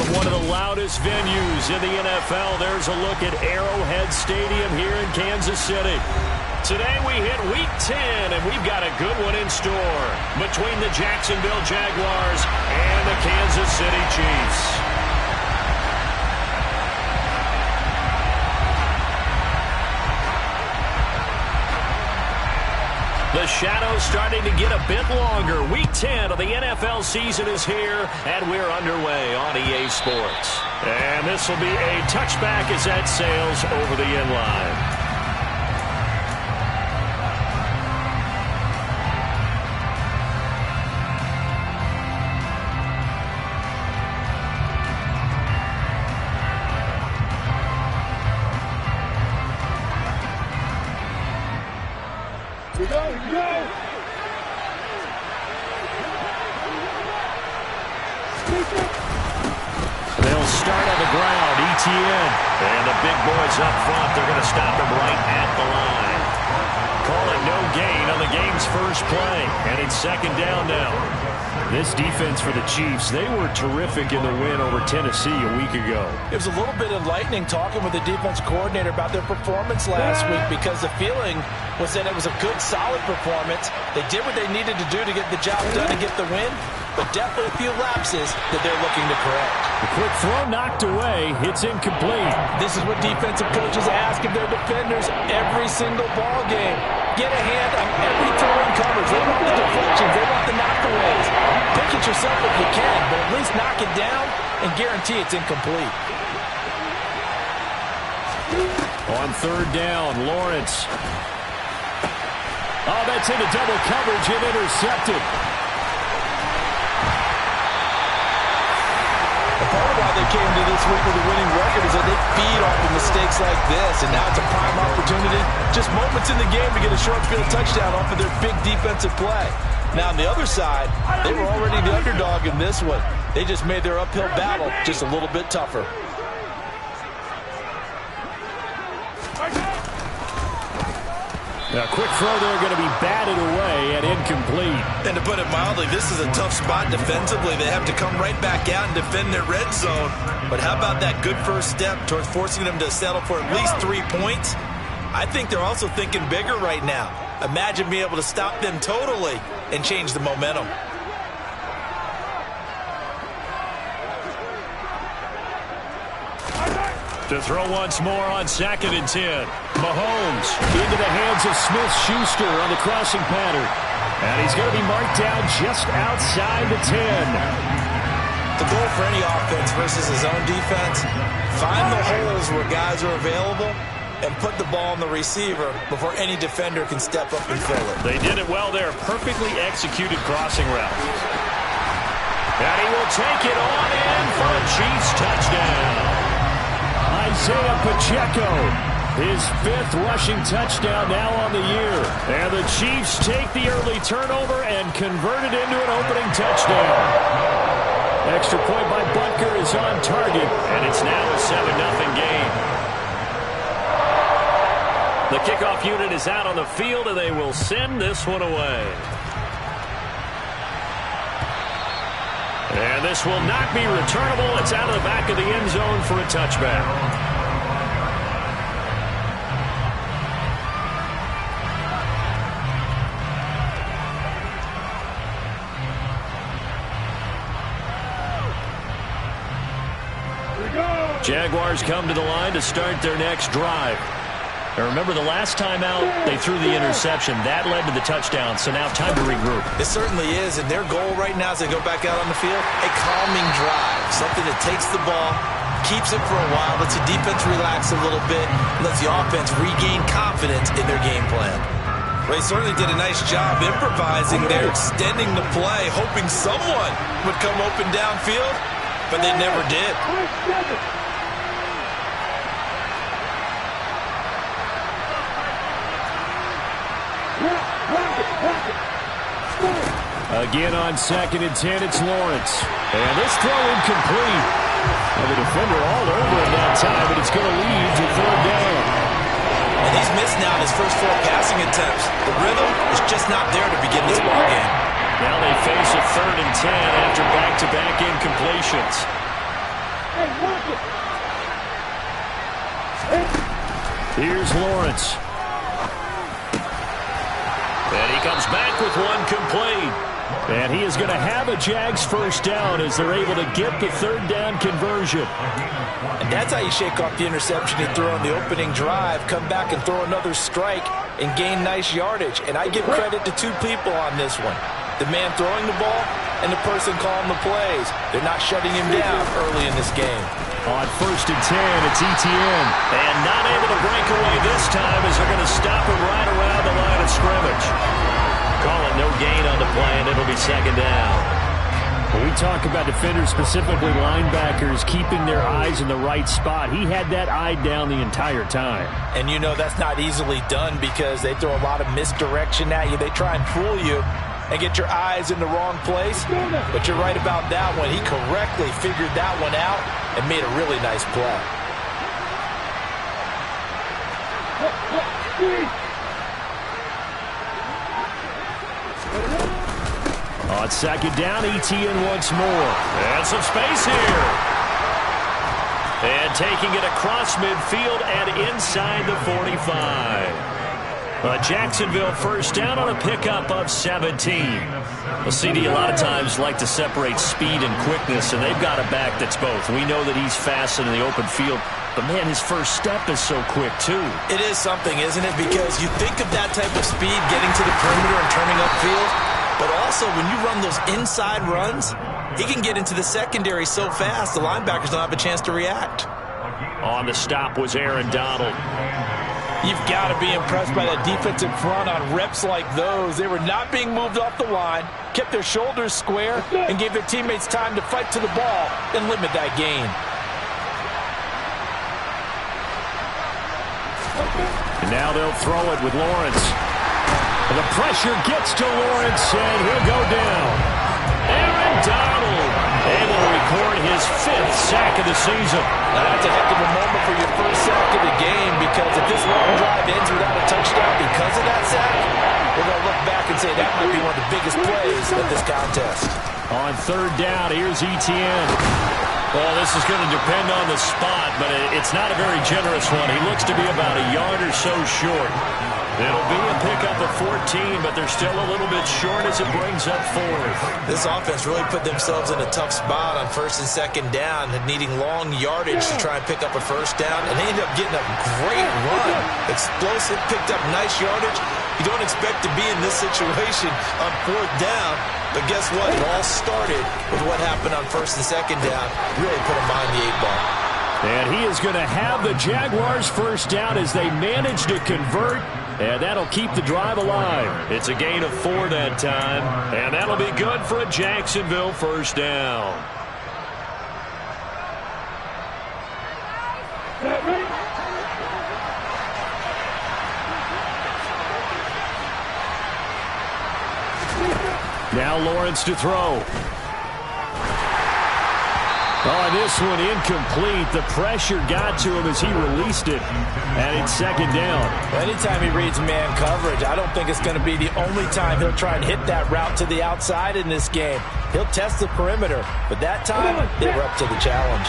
From one of the loudest venues in the NFL, there's a look at Arrowhead Stadium here in Kansas City. Today we hit Week 10, and we've got a good one in store between the Jacksonville Jaguars and the Kansas City Chiefs. The shadow's starting to get a bit longer. Week 10 of the NFL season is here, and we're underway on EA Sports. And this will be a touchback as that sails over the end line. They'll start on the ground. ETN. And the big boys up front. They're going to stop him right at the line. Calling no gain on the game's first play. And it's second down now. This defense for the Chiefs, they were terrific in the win over Tennessee a week ago. It was a little bit enlightening talking with the defense coordinator about their performance last week, because the feeling was that it was a good, solid performance. They did what they needed to do to get the job done and get the win, but definitely a few lapses that they're looking to correct. The quick throw knocked away. It's incomplete. This is what defensive coaches ask of their defenders every single ball game. Get a hand on every throw in coverage. They want the deflections. They want the knockaways. Pick it yourself if you can, but at least knock it down and guarantee it's incomplete. On third down, Lawrence. Oh, that's into double coverage and intercepted. Part of why they came to this week with a winning record is that they feed off of mistakes like this, and now it's a prime opportunity, just moments in the game, to get a short field touchdown off of their big defensive play. Now on the other side, they were already the underdog in this one. They just made their uphill battle just a little bit tougher. A quick throw there, going to be batted away and incomplete. And to put it mildly, this is a tough spot defensively. They have to come right back out and defend their red zone. But how about that good first step towards forcing them to settle for at least 3 points? I think they're also thinking bigger right now. Imagine being able to stop them totally and change the momentum. To throw once more on 2nd and 10. Mahomes into the hands of Smith-Schuster on the crossing pattern. And he's going to be marked down just outside the 10. The goal for any offense versus his own defense, find the holes where guys are available and put the ball on the receiver before any defender can step up and fill it. They did it well there. Perfectly executed crossing route. And he will take it on in for a Chiefs touchdown. Isaiah Pacheco, his 5th rushing touchdown now on the year. And the Chiefs take the early turnover and convert it into an opening touchdown. Extra point by Butker is on target, and it's now a 7-0 game. The kickoff unit is out on the field, and they will send this one away. And this will not be returnable. It's out of the back of the end zone for a touchback. Jaguars come to the line to start their next drive. Now remember, the last time out, they threw the interception. That led to the touchdown, so now time to regroup. It certainly is, and their goal right now as they go back out on the field, a calming drive, something that takes the ball, keeps it for a while, lets the defense relax a little bit, and lets the offense regain confidence in their game plan. They certainly did a nice job improvising there, extending the play, hoping someone would come open downfield, but they never did. Again on 2nd and 10, it's Lawrence. And this throw incomplete. Well, the defender all over him that time, but it's going to lead to 3rd down. And he's missed now his first 4 passing attempts. The rhythm is just not there to begin this ball game. Now they face a 3rd and 10 after back-to-back incompletions. Here's Lawrence. And he comes back with one complete. And he is going to have a Jags first down as they're able to get the third down conversion. And that's how you shake off the interception you threw on the opening drive, come back and throw another strike and gain nice yardage. And I give credit to two people on this one. The man throwing the ball and the person calling the plays. They're not shutting him down early in this game. On 1st and 10, it's Etienne. And not able to break away this time as they're going to stop him right around the line of scrimmage. Call it no gain on the play, and it'll be second down. When we talk about defenders, specifically linebackers, keeping their eyes in the right spot, he had that eye down the entire time. And you know that's not easily done because they throw a lot of misdirection at you. They try and fool you and get your eyes in the wrong place. But you're right about that one. He correctly figured that one out and made a really nice play. On second down, Etienne once more. And some space here. And taking it across midfield and inside the 45. Jacksonville first down on a pickup of 17. Well, CD a lot of times like to separate speed and quickness, and they've got a back that's both. We know that he's fast in the open field, but, man, his first step is so quick, too. It is something, isn't it? Because you think of that type of speed getting to the perimeter and turning upfield, but also when you run those inside runs, he can get into the secondary so fast the linebackers don't have a chance to react. On the stop was Aaron Donald. You've got to be impressed by that defensive front on reps like those. They were not being moved off the line, kept their shoulders square, and gave their teammates time to fight to the ball and limit that gain. And now they'll throw it with Lawrence. And the pressure gets to Lawrence, and he'll go down. Aaron Donald able to record his 5th sack of the season. Now that's a heck of a moment for your first sack of the game, because if this long drive ends without a touchdown because of that sack, we're going to look back and say that might be one of the biggest plays of this contest. On third down, here's Etienne. Well, this is going to depend on the spot, but it's not a very generous one. He looks to be about a yard or so short. It'll be a pickup of 14, but they're still a little bit short as it brings up 4th. This offense really put themselves in a tough spot on 1st and 2nd down, needing long yardage to try and pick up a first down, and they ended up getting a great run. Explosive, picked up nice yardage. You don't expect to be in this situation on 4th down, but guess what? It all started with what happened on 1st and 2nd down. Really put them behind the 8-ball. And he is going to have the Jaguars first down as they manage to convert. And that'll keep the drive alive. It's a gain of 4 that time. And that'll be good for a Jacksonville first down. Now Lawrence to throw. Oh, this one incomplete. The pressure got to him as he released it. And it's second down. Anytime he reads man coverage, I don't think it's going to be the only time he'll try and hit that route to the outside in this game. He'll test the perimeter, but that time they were up to the challenge.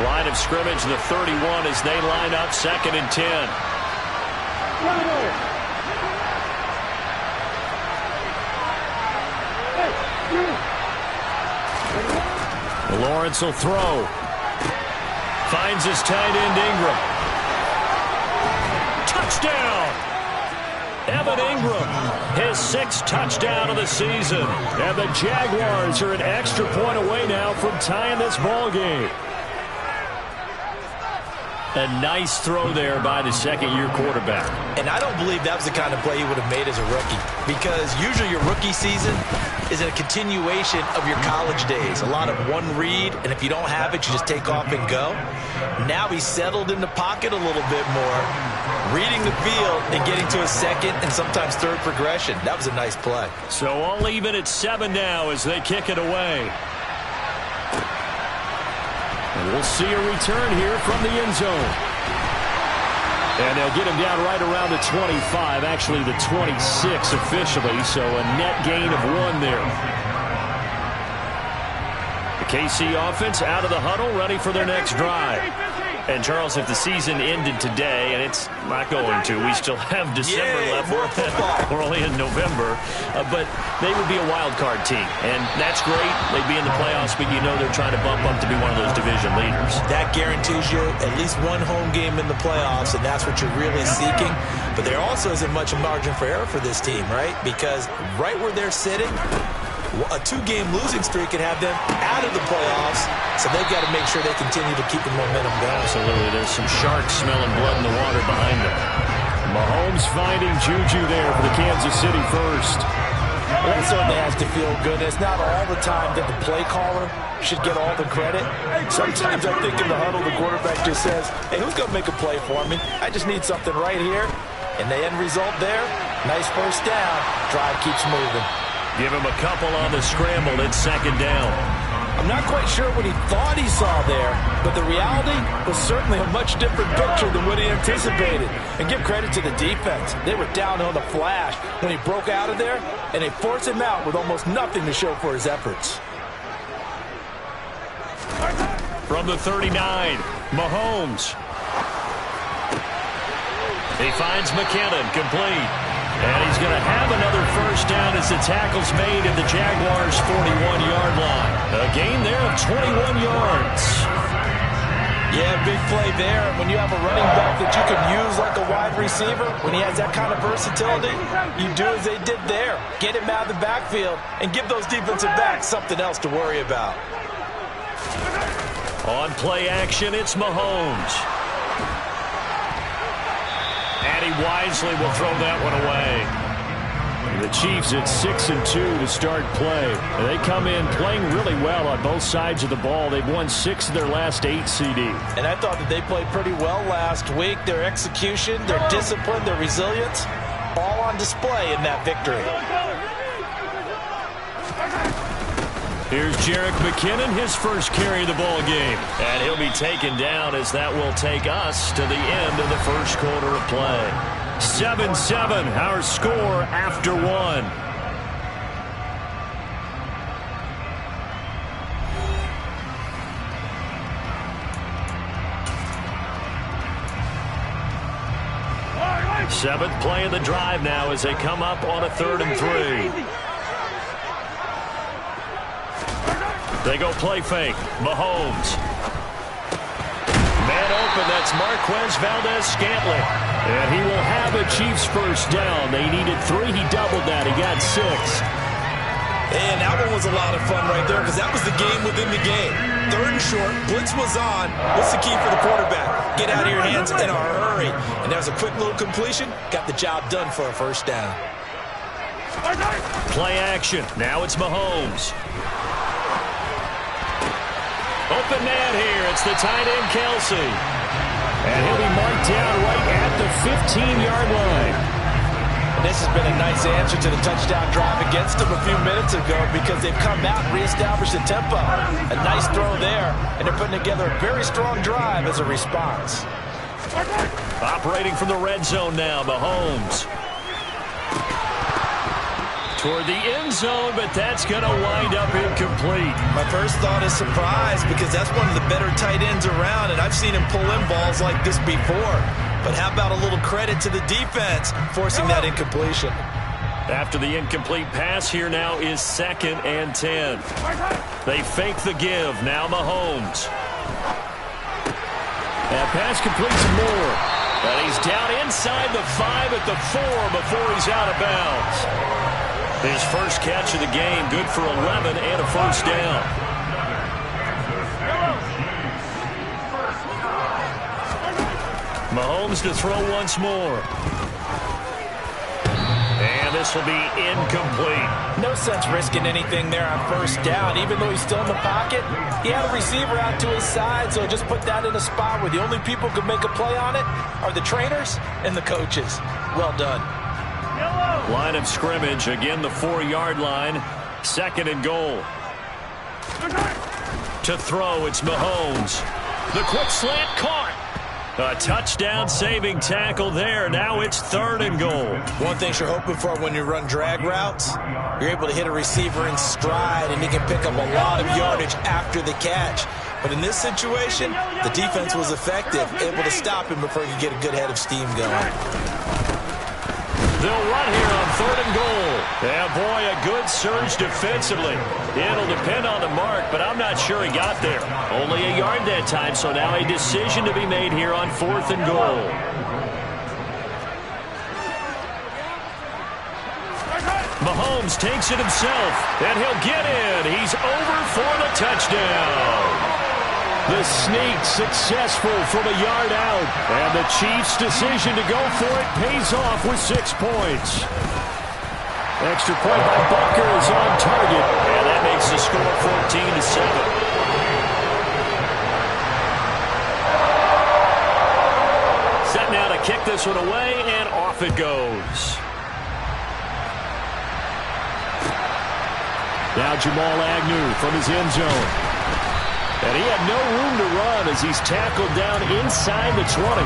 Line of scrimmage, the 31 as they line up 2nd and 10. Lawrence will throw. Finds his tight end Ingram. Touchdown! Evan Ingram, his 6th touchdown of the season. And the Jaguars are an extra point away now from tying this ball game. A nice throw there by the second-year quarterback. And I don't believe that was the kind of play he would have made as a rookie, because usually your rookie season is a continuation of your college days. A lot of one read, and if you don't have it, you just take off and go. Now he's settled in the pocket a little bit more, reading the field and getting to a second and sometimes third progression. That was a nice play. So all even at 7 now as they kick it away. And we'll see a return here from the end zone. And they'll get him down right around the 25, actually the 26 officially, so a net gain of 1 there. The KC offense out of the huddle, ready for their next drive. And, Charles, if the season ended today, and it's not going to, we still have December left. We're only in November. But they would be a wild card team. And that's great. They'd be in the playoffs, but you know they're trying to bump up to be one of those division leaders. That guarantees you at least one home game in the playoffs, and that's what you're really seeking. But there also isn't much margin for error for this team, right? Because right where they're sitting, a 2-game losing streak could have them out of the playoffs, so they've got to make sure they continue to keep the momentum going. Absolutely. There's some sharks smelling blood in the water behind them. Mahomes finding Juju there for the Kansas City first. Well, that certainly has to feel good. It's not all the time that the play caller should get all the credit. Sometimes I think in the huddle, the quarterback just says, hey, who's going to make a play for me? I just need something right here. And the end result there, nice first down. Drive keeps moving. Give him a couple on the scramble. It's second down. I'm not quite sure what he thought he saw there, but the reality was certainly a much different picture than what he anticipated. And give credit to the defense. They were down on the flash when he broke out of there, and they forced him out with almost nothing to show for his efforts. From the 39, Mahomes. He finds McKinnon, complete. And he's going to have another first down as the tackle's made at the Jaguars' 41-yard line. A gain there of 21 yards. Yeah, big play there. When you have a running back that you can use like a wide receiver, when he has that kind of versatility, you do as they did there. Get him out of the backfield and give those defensive backs something else to worry about. On play action, it's Mahomes. And he wisely will throw that one away. The Chiefs at 6-2 to start play. They come in playing really well on both sides of the ball. They've won 6 of their last 8 CDs. And I thought that they played pretty well last week. Their execution, their discipline, their resilience, all on display in that victory. Here's Jerick McKinnon, his first carry of the ball game. And he'll be taken down as that will take us to the end of the first quarter of play. 7-7, our score after 1. Seventh play of the drive now as they come up on a 3rd and 3. They go play fake. Mahomes. Man open, that's Marquez Valdez-Scantling. And he will have a Chiefs first down. They needed 3. He doubled that. He got 6. And that one was a lot of fun right there because that was the game within the game. 3rd and short. Blitz was on. What's the key for the quarterback? Get out of your hands in a hurry. And there's a quick little completion. Got the job done for a first down. Play action. Now it's Mahomes. Open man here. It's the tight end, Kelsey. And he'll be marked down right at the 15-yard line. And this has been a nice answer to the touchdown drive against them a few minutes ago because they've come out and reestablished the tempo. A nice throw there, and they're putting together a very strong drive as a response. Operating from the red zone now, Mahomes. Toward the end zone, but that's going to wind up incomplete. My first thought is surprise because that's one of the better tight ends around, and I've seen him pull in balls like this before. But how about a little credit to the defense forcing that incompletion? After the incomplete pass, here now is 2nd and 10. They fake the give. Now Mahomes. That pass completes some more. And he's down inside the 5 at the 4 before he's out of bounds. His first catch of the game, good for 11 and a first down. Mahomes to throw once more. And this will be incomplete. No sense risking anything there on first down. Even though he's still in the pocket, he had a receiver out to his side, so just put that in a spot where the only people who can make a play on it are the trainers and the coaches. Well done. Line of scrimmage, again the 4-yard line. 2nd and goal. To throw, it's Mahomes. The quick slant caught. A touchdown-saving tackle there. Now it's 3rd and goal. One thing you're hoping for when you run drag routes, you're able to hit a receiver in stride, and he can pick up a lot of yardage after the catch. But in this situation, the defense was effective, able to stop him before he could get a good head of steam going. They'll run here on 3rd and goal. Yeah, boy, a good surge defensively. It'll depend on the mark, but I'm not sure he got there. Only a yard that time, so now a decision to be made here on 4th and goal. Mahomes takes it himself, and he'll get in. He's over for the touchdown. The sneak successful from a yard out. And the Chiefs' decision to go for it pays off with 6 points. Extra point by Butker is on target. And that makes the score 14-7. Set now to kick this one away, and off it goes. Now Jamal Agnew from his end zone. And he had no room to run as he's tackled down inside the 20.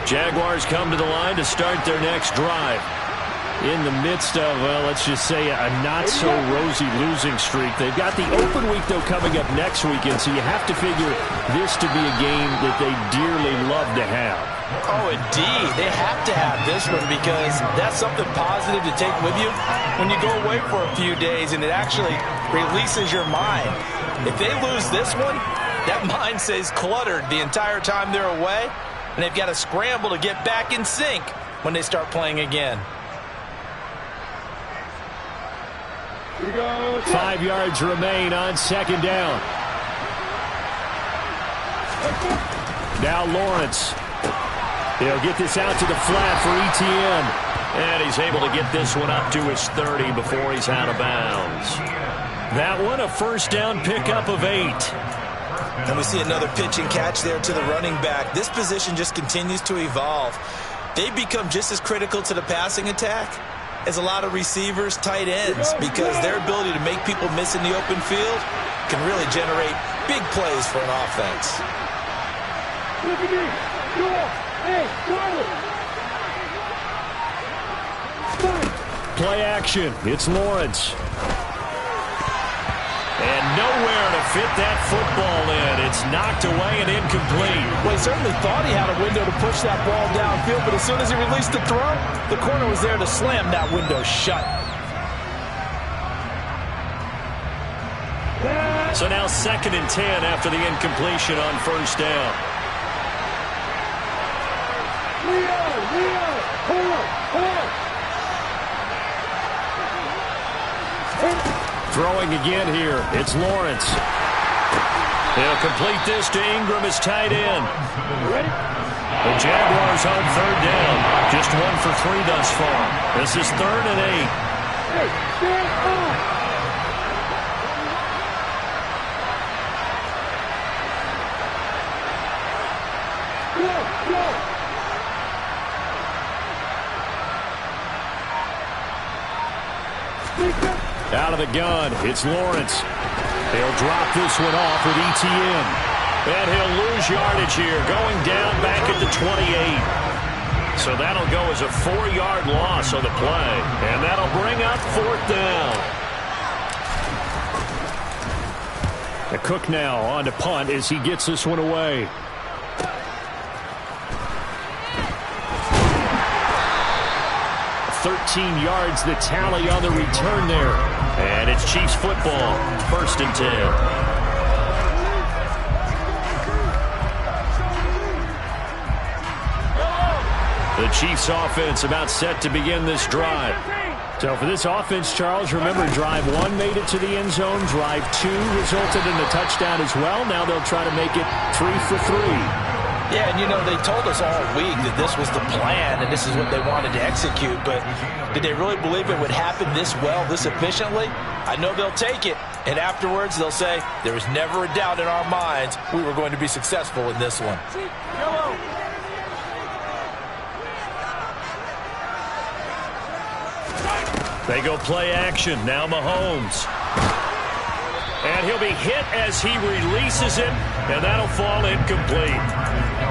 Jaguars come to the line to start their next drive. In the midst of, well, let's just say a not-so-rosy losing streak. They've got the open week, though, coming up next weekend, so you have to figure this to be a game that they dearly love to have. Oh, indeed. They have to have this one because that's something positive to take with you when you go away for a few days, and it actually releases your mind. If they lose this one, that mind stays cluttered the entire time they're away, and they've got to scramble to get back in sync when they start playing again. 5 yards remain on 2nd down. Now Lawrence. He'll get this out to the flat for Etienne. And he's able to get this one up to his 30 before he's out of bounds. That one a 1st down pickup of 8. And we see another pitch and catch there to the running back. This position just continues to evolve. They become just as critical to the passing attack as a lot of receivers, tight ends, because their ability to make people miss in the open field can really generate big plays for an offense. Play action. It's Lawrence. And nowhere to fit that football in. It's knocked away and incomplete. Well, he certainly thought he had a window to push that ball downfield, but as soon as he released the throw, the corner was there to slam that window shut. So now 2nd and 10 after the incompletion on 1st down. Throwing again here. It's Lawrence. He'll complete this to Ingram, his tight end. The Jaguars on 3rd down. Just 1 for 3 thus far. This is 3rd and 8. Out of the gun, it's Lawrence. They'll drop this one off with Etienne. And he'll lose yardage here, going down back at the 28. So that'll go as a 4-yard loss on the play. And that'll bring up 4th down. The Cook now on to punt as he gets this one away. $13 yards the tally on the return there. And it's Chiefs football, 1st and 10. The Chiefs offense about set to begin this drive. So for this offense, Charles, remember drive 1 made it to the end zone. Drive 2 resulted in a touchdown as well. Now they'll try to make it 3 for 3. Yeah, and you know, they told us all week that this was the plan and this is what they wanted to execute, but did they really believe it would happen this well, this efficiently? I know they'll take it, And afterwards, they'll say, there was never a doubt in our minds we were going to be successful in this one. They go play action. Now Mahomes. And he'll be hit as he releases it, and that'll fall incomplete.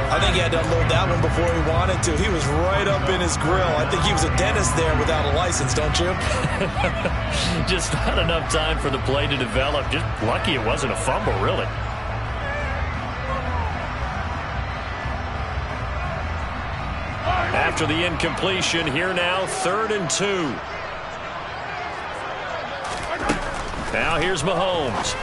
I think he had to unload that one before he wanted to. He was right up in his grill. I think he was a dentist there without a license, don't you? Just not enough time for the play to develop. Just lucky it wasn't a fumble, really. After the incompletion, here now, 3rd and 2. Now here's Mahomes.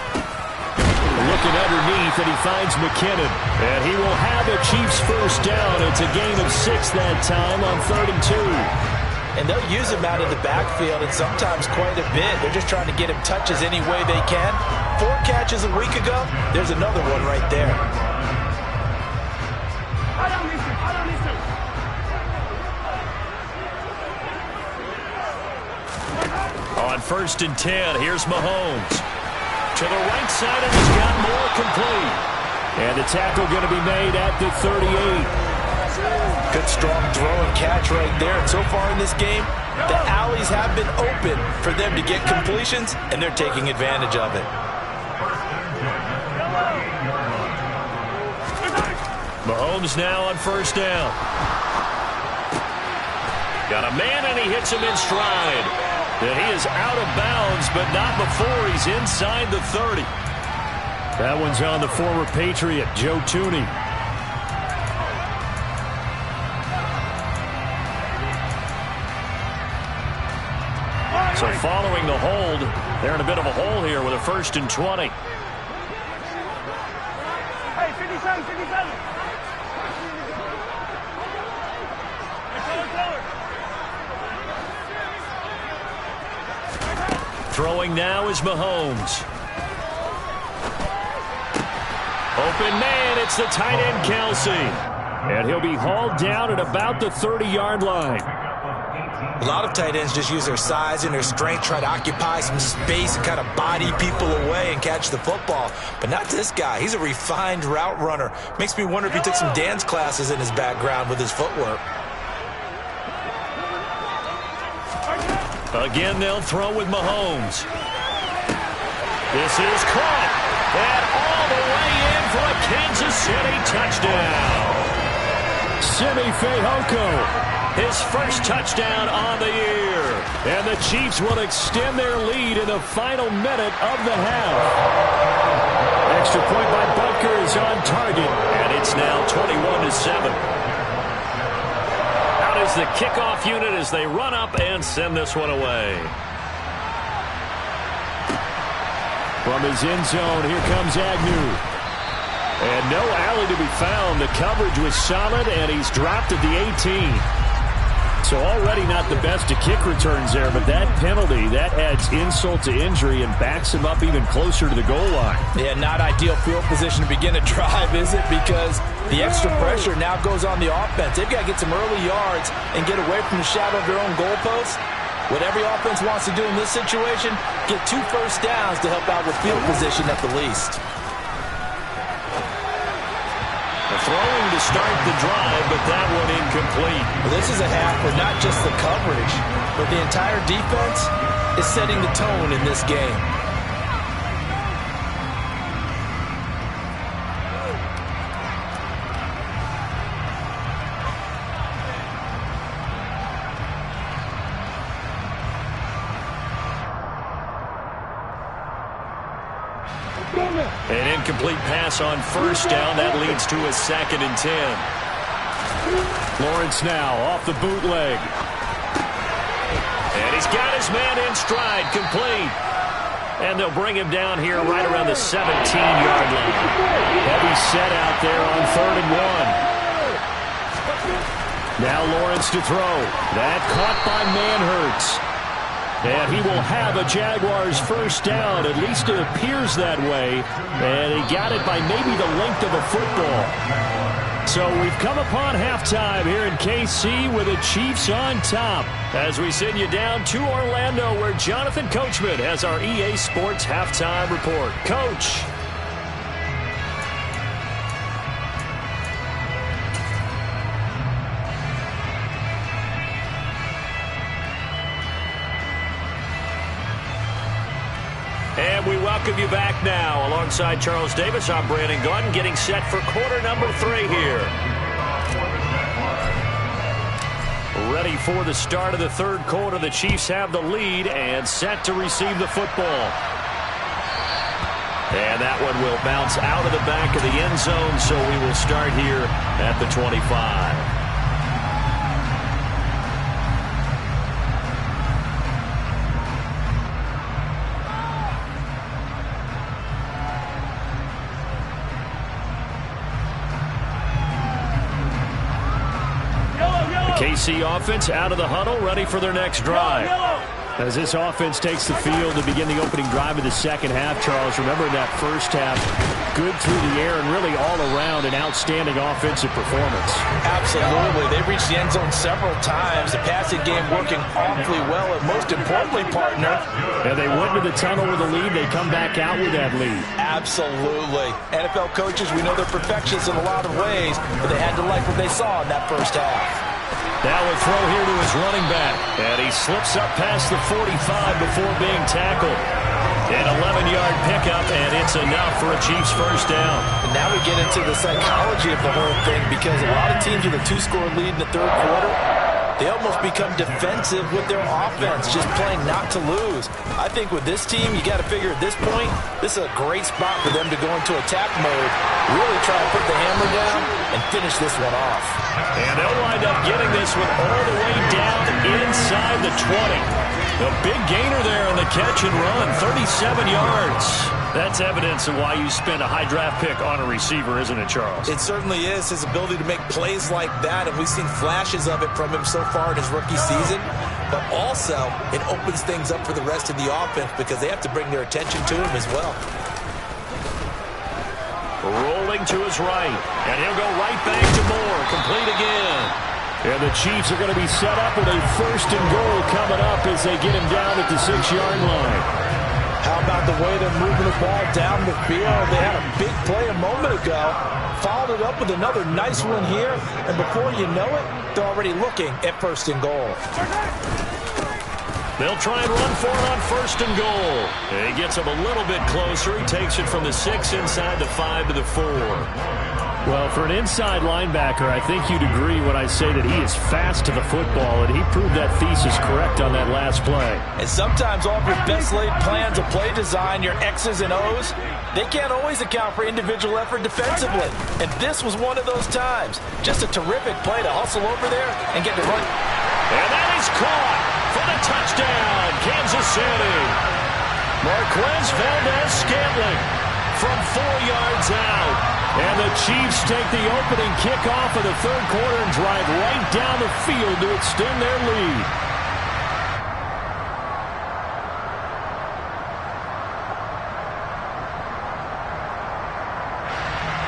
Looking underneath, and he finds McKinnon. And he will have a Chiefs first down. It's a gain of 6 that time on 3rd and 2. And they'll use him out of the backfield, and sometimes quite a bit. They're just trying to get him touches any way they can. 4 catches a week ago. There's another one right there. On 1st and 10, here's Mahomes. To the right side, and he's got more complete. And the tackle going to be made at the 38. Good strong throw and catch right there. And so far in this game, the alleys have been open for them to get completions, and they're taking advantage of it. Mahomes now on 1st down. Got a man, and he hits him in stride. And he is out of bounds, but not before he's inside the 30. That one's on the former Patriot, Joe Thuney. So following the hold, they're in a bit of a hole here with a 1st and 20. Hey, 57, 57. Throwing now is Mahomes. Open man, it's the tight end, Kelsey. And he'll be hauled down at about the 30-yard line. A lot of tight ends just use their size and their strength, try to occupy some space and kind of body people away and catch the football. But not this guy. He's a refined route runner. Makes me wonder if he took some dance classes in his background with his footwork. Again, they'll throw with Mahomes. This is caught. And all the way in for a Kansas City touchdown. Simi Fehoko, his first touchdown on the year. And the Chiefs will extend their lead in the final minute of the half. Extra point by Butker is on target. And it's now 21-7. Is the kickoff unit as they run up and send this one away. From his end zone, here comes Agnew. And no alley to be found. The coverage was solid, and he's dropped at the 18. So already not the best of kick returns there, but that penalty, that adds insult to injury and backs him up even closer to the goal line. Yeah, not ideal field position to begin a drive, is it? Because the extra pressure now goes on the offense. They've got to get some early yards and get away from the shadow of their own goalposts. What every offense wants to do in this situation, get 2 first downs to help out with field position at the least. Throwing to start the drive, but that one incomplete. Well, this is a half where not just the coverage, but the entire defense is setting the tone in this game. An incomplete pass on 1st down. That leads to a 2nd and 10. Lawrence now off the bootleg. And he's got his man in stride, complete. And they'll bring him down here right around the 17-yard line. Heavy set out there on 3rd and 1. Now Lawrence to throw. That caught by Manhertz. And he will have a Jaguars first down. At least it appears that way. And he got it by maybe the length of a football. So we've come upon halftime here in KC with the Chiefs on top. As we send you down to Orlando, where Jonathan Coachman has our EA Sports halftime report. Coach. And we welcome you back now. Alongside Charles Davis, I'm Brandon Gaudin, getting set for quarter number 3 here. Ready for the start of the third quarter. The Chiefs have the lead and set to receive the football. And that one will bounce out of the back of the end zone, so we will start here at the 25. KC offense out of the huddle, ready for their next drive. As this offense takes the field to begin the opening drive of the second half, Charles, remember in that first half, good through the air and really all around an outstanding offensive performance. Absolutely. They reached the end zone several times. The passing game working awfully well, and most importantly, partner. Yeah, they went to the tunnel with a lead. They come back out with that lead. Absolutely. NFL coaches, we know they're perfectionists in a lot of ways, but they had to like what they saw in that first half. Now a throw here to his running back. And he slips up past the 45 before being tackled. An 11-yard pickup, and it's enough for a Chiefs first down. And now we get into the psychology of the whole thing, because a lot of teams with a 2-score lead in the third quarter, they almost become defensive with their offense, just playing not to lose. I think with this team, you got to figure at this point, this is a great spot for them to go into attack mode, really try to put the hammer down and finish this one off. And they'll wind up getting this one all the way down inside the 20. The big gainer there on the catch and run, 37 yards. That's evidence of why you spend a high draft pick on a receiver, isn't it, Charles? It certainly is, his ability to make plays like that, and we've seen flashes of it from him so far in his rookie season. But also, it opens things up for the rest of the offense because they have to bring their attention to him as well. Rolling to his right, and he'll go right back to Moore, complete again. And the Chiefs are going to be set up with a first and goal coming up as they get him down at the 6-yard line. How about the way they're moving the ball down the field? They had a big play a moment ago, followed it up with another nice one here, and before you know it, they're already looking at first and goal. They'll try and run for it on first and goal. And he gets him a little bit closer. He takes it from the 6 inside the 5 to the 4. Well, for an inside linebacker, I think you'd agree when I say that he is fast to the football, and he proved that thesis correct on that last play. And sometimes all of your best laid plans of play design, your X's and O's, they can't always account for individual effort defensively. And this was one of those times. Just a terrific play to hustle over there and get the run. And that is caught for the touchdown, Kansas City. Marquez Valdez-Scantling from 4 yards out. And the Chiefs take the opening kickoff of the third quarter and drive right down the field to extend their lead.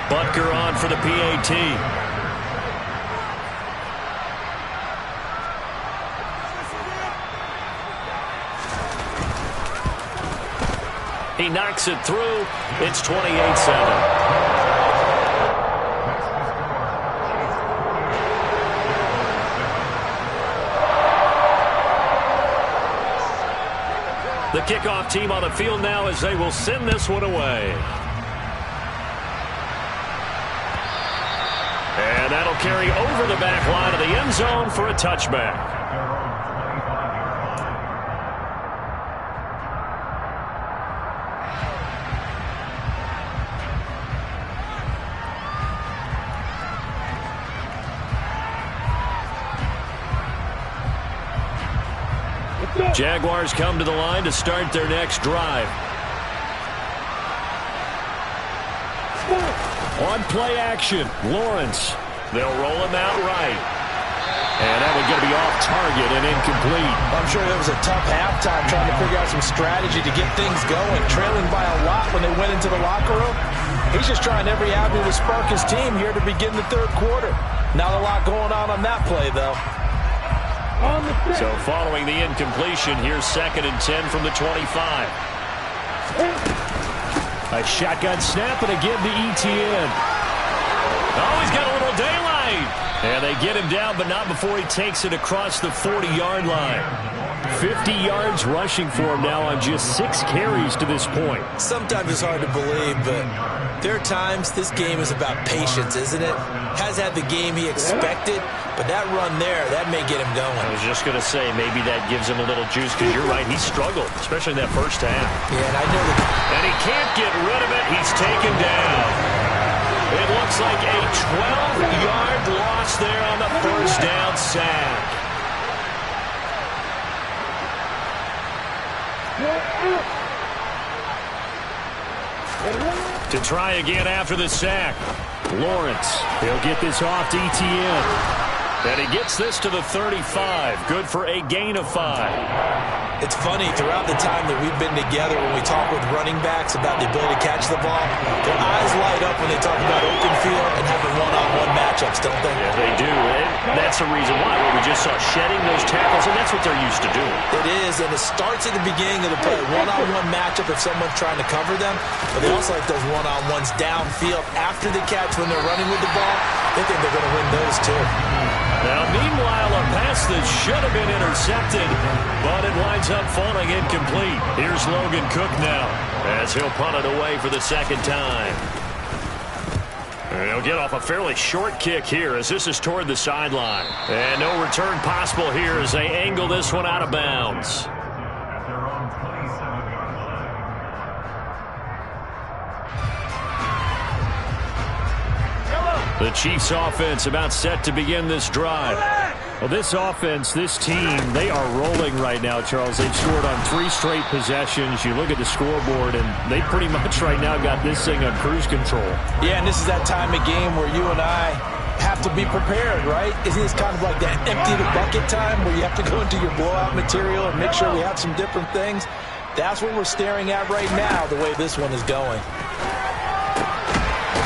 Butker on for the PAT. He knocks it through. It's 28-7. The kickoff team on the field now as they will send this one away. And that'll carry over the back line of the end zone for a touchback. Jaguars come to the line to start their next drive. On play action, Lawrence. They'll roll him out right. And that one's going to be off target and incomplete. I'm sure it was a tough halftime trying to figure out some strategy to get things going. Trailing by a lot when they went into the locker room. He's just trying every avenue to spark his team here to begin the third quarter. Not a lot going on that play, though. So following the incompletion, here's 2nd and 10 from the 25. A shotgun snap, and again to ETN. Oh, he's got a little daylight. And they get him down, but not before he takes it across the 40-yard line. 50 yards rushing for him now on just 6 carries to this point. Sometimes it's hard to believe, but there are times this game is about patience, isn't it? Has had the game he expected, but that run there, that may get him going. I was just going to say, maybe that gives him a little juice, because you're right, he struggled, especially in that first half. Yeah, and I know that. And he can't get rid of it. He's taken down. It looks like a 12-yard loss there on the first down sack. To try again after the sack. Lawrence, he'll get this off to ETN. And he gets this to the 35. Good for a gain of 5. It's funny, throughout the time that we've been together, when we talk with running backs about the ability to catch the ball, their eyes light up when they talk about open field and having one-on-one matchups, don't they? Yeah, they do. And that's the reason why. We just saw shedding those tackles, and that's what they're used to doing. It is, and it starts at the beginning of the play. One-on-one matchup if someone's trying to cover them, but they also like those one-on-ones downfield after the catch when they're running with the ball. They think they're going to win those, too. Now, meanwhile, a pass that should have been intercepted, but it winds up falling incomplete. Here's Logan Cook now, as he'll punt it away for the 2nd time. And he'll get off a fairly short kick here, as this is toward the sideline. And no return possible here as they angle this one out of bounds. The Chiefs offense about set to begin this drive. Well, this offense, this team, they are rolling right now, Charles. They've scored on 3 straight possessions. You look at the scoreboard, and they pretty much right now got this thing on cruise control. Yeah, and this is that time of game where you and I have to be prepared, right? Isn't this kind of like that empty the bucket time where you have to go into your blowout material and make sure we have some different things? That's what we're staring at right now, the way this one is going.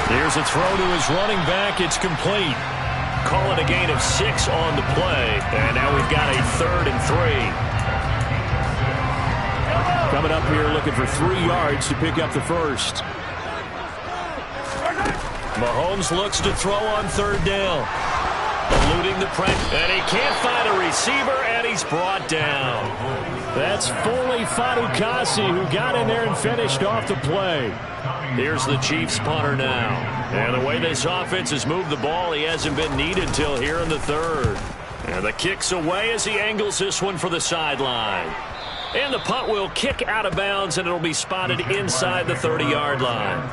Here's a throw to his running back. It's complete. Call it a gain of 6 on the play. And now we've got a 3rd and 3. Coming up here looking for 3 yards to pick up the first. Mahomes looks to throw on 3rd down. Eluding the pressure. And he can't find a receiver, and he's brought down. That's Foley Fadukasi who got in there and finished off the play. Here's the Chiefs punter now. And the way this offense has moved the ball, he hasn't been needed till here in the 3rd. And the kick's away as he angles this one for the sideline. And the punt will kick out of bounds, and it'll be spotted inside the 30-yard line.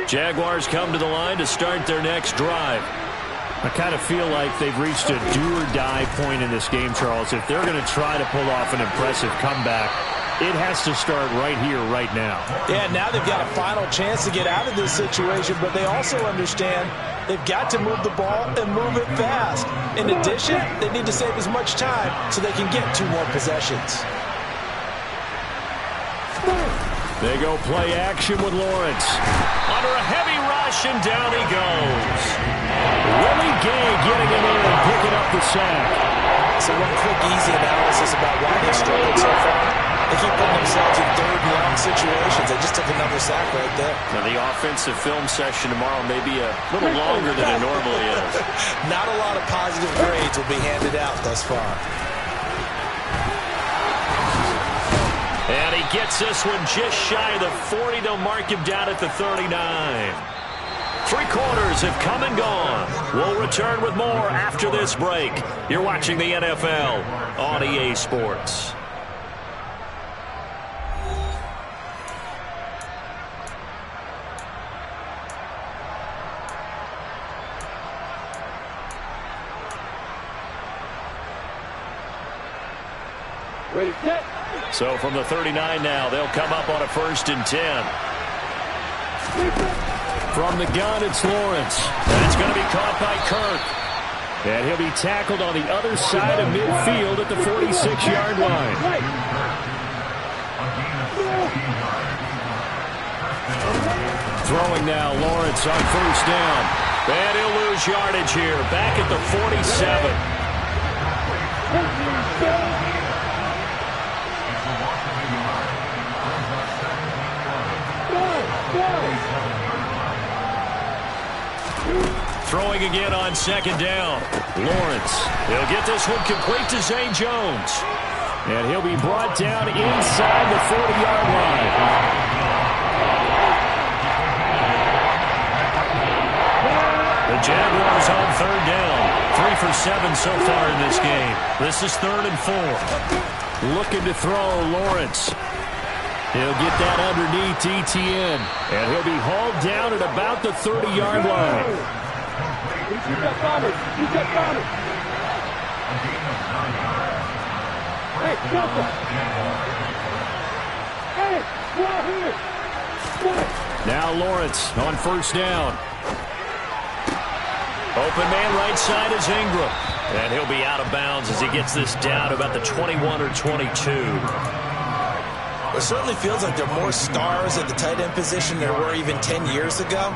Jaguars come to the line to start their next drive. I kind of feel like they've reached a do-or-die point in this game, Charles. If they're going to try to pull off an impressive comeback, it has to start right here, right now. Yeah, now they've got a final chance to get out of this situation, but they also understand they've got to move the ball and move it fast. In addition, they need to save as much time so they can get 2 more possessions. They go play action with Lawrence. Under a heavy rush, and down he goes. Willie Gay getting in there and picking up the sack. So one quick, easy analysis about why they struggled so far. They keep putting themselves in 3rd and long situations. They just took another sack right there. Now, the offensive film session tomorrow may be a little longer than it normally is. Not a lot of positive grades will be handed out thus far. And he gets this one just shy of the 40. They'll mark him down at the 39. 3 quarters have come and gone. We'll return with more after this break. You're watching the NFL on EA Sports. So from the 39 now, they'll come up on a 1st and 10. From the gun, it's Lawrence. That's going to be caught by Kirk. And he'll be tackled on the other side of midfield at the 46-yard line. Throwing now, Lawrence on 1st down. And he'll lose yardage here, back at the 47. Throwing again on 2nd down. Lawrence. He'll get this one complete to Zay Jones. And he'll be brought down inside the 40-yard line. The Jaguars on 3rd down. 3 for 7 so far in this game. This is 3rd and 4. Looking to throw, Lawrence. He'll get that underneath ETN. And he'll be hauled down at about the 30-yard line. Now Lawrence on 1st down. Open man right side is Ingram. And he'll be out of bounds as he gets this down to about the 21 or 22. It certainly feels like there are more stars at the tight end position than there were even 10 years ago.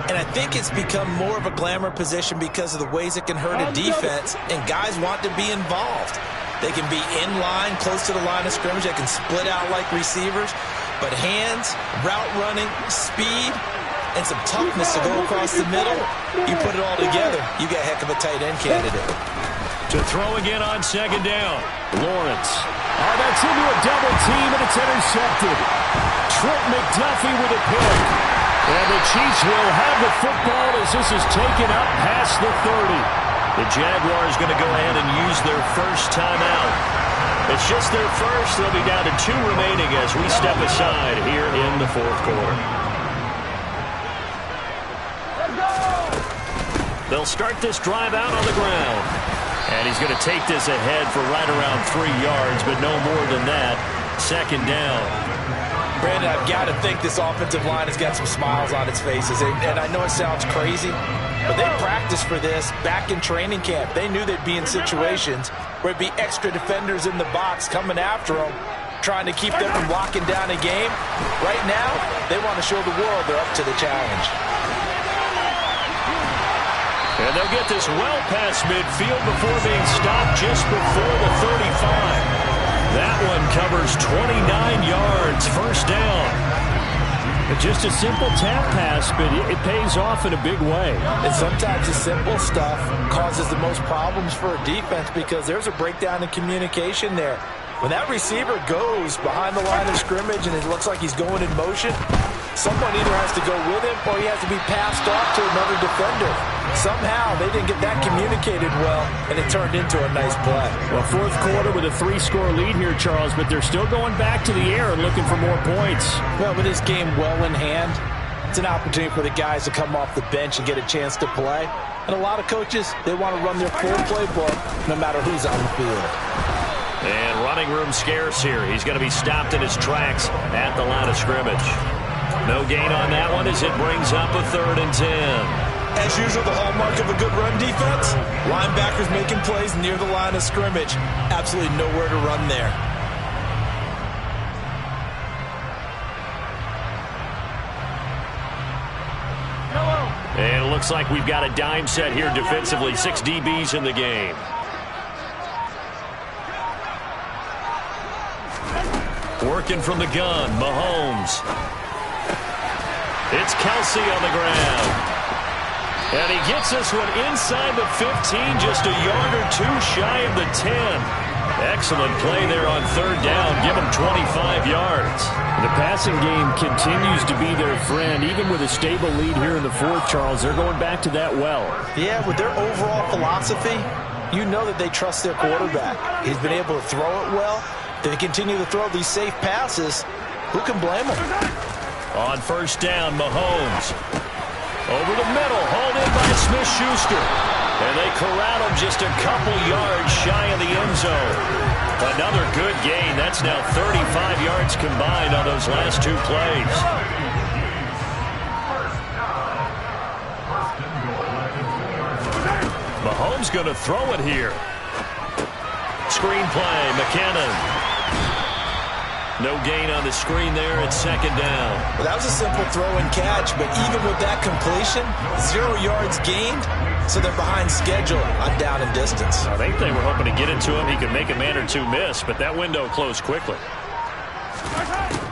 And I think it's become more of a glamour position because of the ways it can hurt a defense, and guys want to be involved. They can be in line, close to the line of scrimmage. They can split out like receivers. But hands, route running, speed, and some toughness to go across the middle, you put it all together, you got a heck of a tight end candidate. To throw again on 2nd down. Lawrence. Oh, that's into a double team, and it's intercepted. Trent McDuffie with a pick. And the Chiefs will have the football as this is taken up past the 30. The Jaguars going to go ahead and use their first timeout. It's just their first. They'll be down to 2 remaining as we step aside here in the 4th quarter. They'll start this drive out on the ground. And he's going to take this ahead for right around 3 yards, but no more than that. 2nd down. Brandon, I've got to think this offensive line has got some smiles on its faces. And I know it sounds crazy, but they practiced for this back in training camp. They knew they'd be in situations where it'd be extra defenders in the box coming after them, trying to keep them from locking down a game. Right now, they want to show the world they're up to the challenge. And they'll get this well past midfield before being stopped just before the 35. That one covers 29 yards, 1st down. Just a simple tap pass, but it pays off in a big way. And sometimes the simple stuff causes the most problems for a defense because there's a breakdown in communication there. When that receiver goes behind the line of scrimmage and it looks like he's going in motion, someone either has to go with him or he has to be passed off to another defender. Somehow they didn't get that communicated well, and it turned into a nice play. Well, 4th quarter with a 3-score lead here, Charles, but they're still going back to the air and looking for more points. Well, with this game well in hand, it's an opportunity for the guys to come off the bench and get a chance to play. And a lot of coaches, they want to run their full playbook no matter who's on the field. And running room scarce here. He's going to be stopped in his tracks at the line of scrimmage. No gain on that one as it brings up a 3rd and 10. As usual, the hallmark of a good run defense, linebackers making plays near the line of scrimmage. Absolutely nowhere to run there. And it looks like we've got a dime set here defensively. 6 DBs in the game. Working from the gun, Mahomes. It's Kelsey on the ground. And he gets this one inside the 15, just a yard or 2 shy of the 10. Excellent play there on 3rd down. Give him 25 yards. The passing game continues to be their friend. Even with a stable lead here in the 4th, Charles, they're going back to that well. Yeah, with their overall philosophy, you know that they trust their quarterback. He's been able to throw it well. They continue to throw these safe passes. Who can blame them? On 1st down, Mahomes. Over the middle, hauled in by Smith-Schuster. And they corral him just a couple yards shy of the end zone. Another good gain. That's now 35 yards combined on those last 2 plays. Mahomes going to throw it here. Screen play, McKinnon. No gain on the screen there. It's 2nd down. Well, that was a simple throw and catch, but even with that completion, 0 yards gained, so they're behind schedule on down and distance. I think they were hoping to get it to him. He could make a man or 2 miss, but that window closed quickly.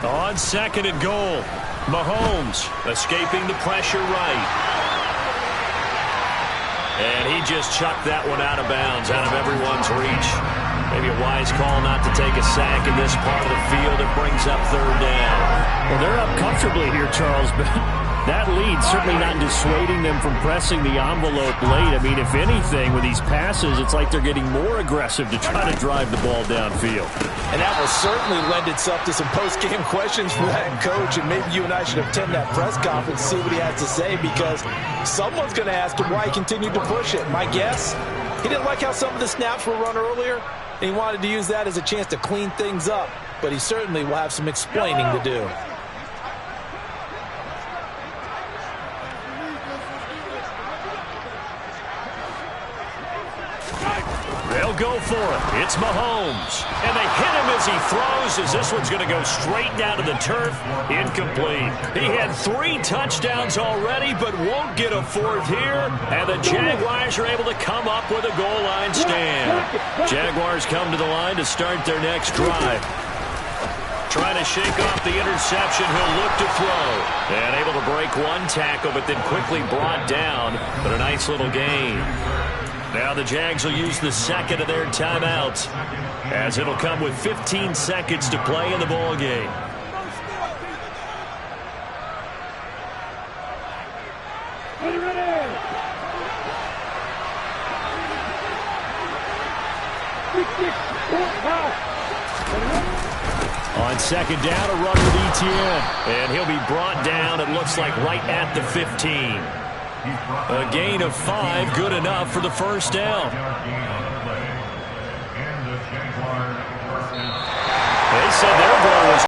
On 2nd and goal, Mahomes escaping the pressure right. And he just chucked that one out of bounds, out of everyone's reach. Maybe a wise call not to take a sack in this part of the field. It brings up 3rd down. Well, they're up comfortably here, Charles, but that lead certainly not dissuading them from pressing the envelope late. I mean, if anything, with these passes, it's like they're getting more aggressive to try to drive the ball downfield. And that will certainly lend itself to some post-game questions for that coach, and maybe you and I should attend that press conference and see what he has to say, because someone's going to ask him why he continued to push it. My guess, he didn't like how some of the snaps were run earlier, and he wanted to use that as a chance to clean things up, but he certainly will have some explaining to do. They'll go for it. It's Mahomes. And they hit him as he throws, as this one's going to go straight down to the turf. Incomplete. He had 3 touchdowns already, but won't get a 4th here. And the Jaguars are able to come up with a goal line stand. Jaguars come to the line to start their next drive. Trying to shake off the interception. He'll look to throw. And able to break 1 tackle, but then quickly brought down. But a nice little gain. Now the Jags will use the 2nd of their timeouts, as it'll come with 15 seconds to play in the ball game. On 2nd down, a run with Etienne. And he'll be brought down, it looks like, right at the 15. A gain of 5, good enough for the 1st down. They said they're